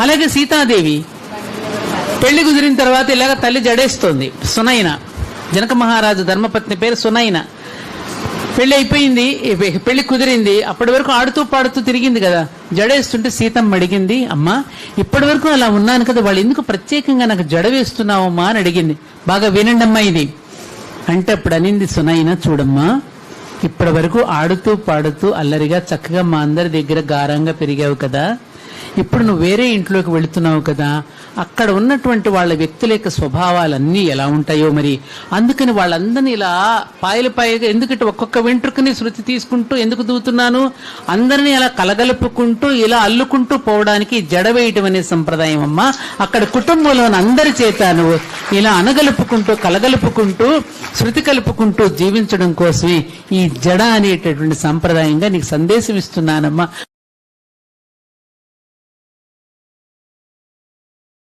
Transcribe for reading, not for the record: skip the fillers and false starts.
అలాగే సీతాదేవి పెళ్లి కుదిరిన తర్వాత ఇలాగ తల్లి జడేస్తోంది. సునైన, జనక మహారాజు ధర్మపత్ని పేరు సునైన. పెళ్లి అయిపోయింది, పెళ్లి కుదిరింది. అప్పటి వరకు ఆడుతూ పాడుతూ తిరిగింది కదా, జడేస్తుంటే సీతమ్మ అడిగింది, అమ్మా ఇప్పటి వరకు అలా ఉన్నాను కదా, వాళ్ళు ఎందుకు ప్రత్యేకంగా నాకు జడ వేస్తున్నావమ్మా అని అడిగింది. బాగా వినండమ్మా ఇది అంటే అప్పుడు అనింది సునైన, చూడమ్మా ఇప్పటి వరకు ఆడుతూ పాడుతూ అల్లరిగా చక్కగా మా అందరి దగ్గర గారంగా పెరిగావు కదా, ఇప్పుడు నువ్వు వేరే ఇంట్లోకి వెళుతున్నావు కదా, అక్కడ ఉన్నటువంటి వాళ్ళ వ్యక్తుల యొక్క స్వభావాలన్నీ ఎలా ఉంటాయో మరి, అందుకని వాళ్ళందరినీ ఇలా పాయలుపాయగా ఎందుకంటే ఒక్కొక్క వెంట్రుకని శృతి తీసుకుంటూ ఎందుకు దూతున్నాను, అందరినీ అలా కలగలుపుకుంటూ ఇలా అల్లుకుంటూ పోవడానికి జడ వేయటం అనే సంప్రదాయం అమ్మా. అక్కడ కుటుంబంలోని అందరి చేత నువ్వు ఇలా అనగలుపుకుంటూ కలగలుపుకుంటూ శృతి కలుపుకుంటూ జీవించడం కోసమే ఈ జడ అనేటటువంటి సంప్రదాయంగా నీకు సందేశం ఇస్తున్నానమ్మా.